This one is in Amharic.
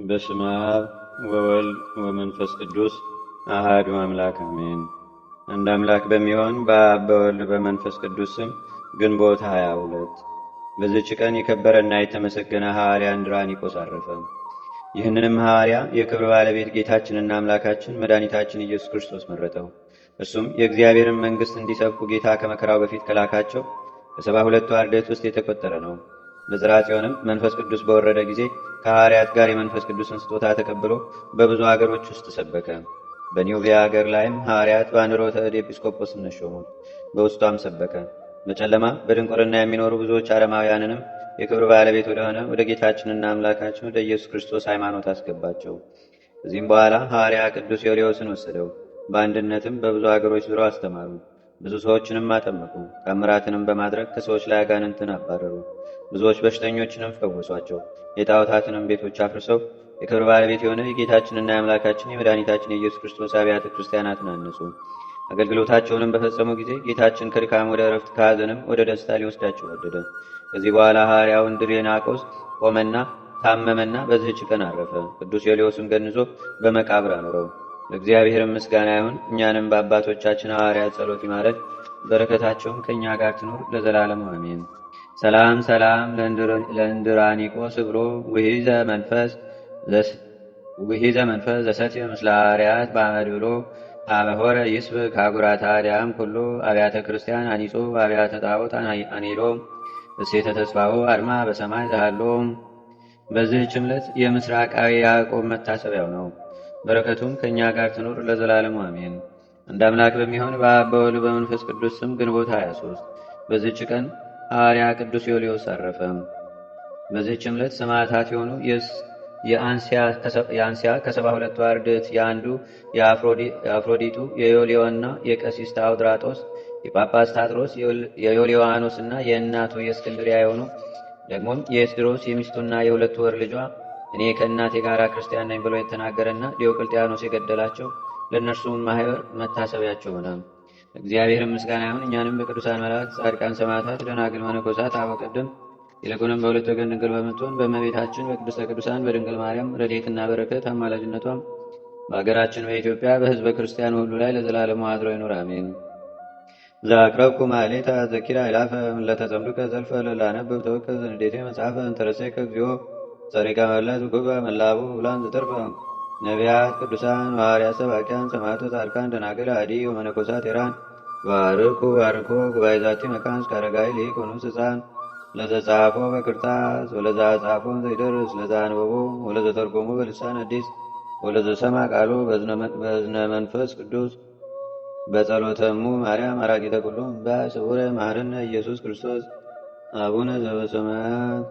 በስመ አብ ወወልድ ወመንፈስ ቅዱስ አሐዱ አምላክ አሜን። አንድ አምላክ በሚሆን በአብ በወልድ በመንፈስ ቅዱስ ስም ግንቦት 22 በዚች ቀን የከበረና የተመሰገነ ሐዋርያ እንድራኒቆስ አረፈ። ይህንንም ሐዋርያ የክብር ባለቤት ጌታችንና አምላካችን መድኃኒታችን ኢየሱስ ክርስቶስ መረጠው። እርሱም የእግዚአብሔርን መንግሥት እንዲሰብኩ ጌታ ከመከራው በፊት ከላካቸው ከ72ቱ አርድእት ውስጥ የተቆጠረ ነው። በጽርሐ ጽዮንም መንፈስ ቅዱስ በወረደ ጊዜ ከሐዋርያት ጋር የመንፈስ ቅዱስን ስጦታ ተቀብሎ በብዙ አገሮች ውስጥ ሰበከ። በኒውቪያ አገር ላይም ሐዋርያት በአንድሮተ እድ ኤጲስቆጶስነት ሾሙት። በውስጧም ሰበከ። በጨለማ በድንቁርና የሚኖሩ ብዙዎች አረማውያንንም የክብር ባለቤት ወደሆነ ወደ ጌታችንና አምላካችን ወደ ኢየሱስ ክርስቶስ ሃይማኖት አስገባቸው። ከዚህም በኋላ ሐዋርያ ቅዱስ ዮልዮስን ወሰደው። በአንድነትም በብዙ አገሮች ዙረው አስተማሩ። ብዙ ሰዎችንም አጠመቁ። ተአምራትንም በማድረግ ከሰዎች ላይ አጋንንትን አባረሩ። ብዙዎች በሽተኞችንም ፈወሷቸው። የጣዖታትንም ቤቶች አፍርሰው የክብር ባለቤት የሆነ የጌታችንና የአምላካችን የመድኃኒታችን የኢየሱስ ክርስቶስ አብያተ ክርስቲያናትን አነጹ። አገልግሎታቸውንም በፈጸሙ ጊዜ ጌታችን ከድካም ወደ እረፍት ከሐዘንም ወደ ደስታ ሊወስዳቸው ወደደ። ከዚህ በኋላ ሐዋርያው እንድራኒቆስ ቆመና ታመመና በዚህች ቀን አረፈ። ቅዱስ ዮልዮስም ገንዞ በመቃብር አኖረው። ለእግዚአብሔርም ምስጋና ይሁን። እኛንም በአባቶቻችን ሐዋርያት ጸሎት ይማረን፣ በረከታቸውም ከእኛ ጋር ትኖር ለዘላለሙ አሜን። ሰላም ሰላም ለእንድራኒቆስ ብሎ ውሂዘ መንፈስ ዘሰትየ ምስለ ሐዋርያት በአመድ ብሎ አበሆረ ይስብክ አጉራታ ዲያም ኩሉ አብያተ ክርስቲያን አኒጾ አብያተ ጣዖት አኒሎ እሴተ ተስፋው አድማ በሰማይ ዘሃሎ። በዚህች ዕለት የምስራቃዊ ያዕቆብ መታሰቢያው ነው። በረከቱም ከእኛ ጋር ትኖር ለዘላለሙ አሜን። አንድ አምላክ በሚሆን በአብ በወልድ በመንፈስ ቅዱስ ስም ግንቦት 23 በዚህች ቀን ሐዋርያ ቅዱስ ዮልዮስ አረፈ። በዚህች ዕለት ሰማዕታት የሆኑ የአንስያ ከ72ቱ አርድእት የአንዱ የአፍሮዲጡ የዮልዮና የቀሲስ ታውድራጦስ የጳጳስ ታጥሮስ የዮልዮዋኖስ እና የእናቱ የእስክንድርያ የሆኑ ደግሞም የኤስድሮስ የሚስቱና የሁለቱ ወር ልጇ እኔ ከእናቴ ጋር ክርስቲያን ነኝ ብሎ የተናገረና ዲዮቅልጥያኖስ የገደላቸው ለእነርሱም ማህበር መታሰቢያቸው ሆነ። እግዚአብሔር ምስጋና ይሁን። እኛንም በቅዱሳን መላእክት፣ ጻድቃን፣ ሰማዕታት፣ ደናግል፣ መነኮሳት፣ አበው ቀደም ይልቁንም በሁለት ወገን ድንግል በምትሆን በእመቤታችን በቅድስተ ቅዱሳን በድንግል ማርያም ረድኤትና በረከት አማላጅነቷም በአገራችን በኢትዮጵያ በሕዝበ ክርስቲያን ሁሉ ላይ ለዘላለሙ አድሮ ይኑር አሜን። ዘአቅረብኩ ማሕሌተ ዘኪራ ይላፈ ለተጸምዱከ ዘልፈ ለላነብብ ተወከ ዘንዴቴ መጽሐፈ እንተረሴከ እግዚኦ ጸሪቀ መለት ውቁበ መላቡ ብላን ዘተርፈ ነቢያት፣ ቅዱሳን፣ ሐዋርያት፣ ሰባኪያን፣ ሰማዕታት፣ ጻድቃን፣ ደናግል፣ አዲ ወመነኮሳት ኢራን ባርኩ ጉባኤ ዛቲ መካን እስከ አረጋዊ ሊቅ ወንዑስ ሕፃን ለዘጻፎ በክርታስ ወለዛ ጻፎ ዘይደርስ ለዛ አንበቦ ወለዘተርጎሙ በልሳን አዲስ ወለዘሰማ ቃሉ በዝነ መንፈስ ቅዱስ በጸሎተሙ ማርያም አራቂተ ኩሉ እምባ ስውረ መሐረነ ኢየሱስ ክርስቶስ አቡነ ዘበሰማያት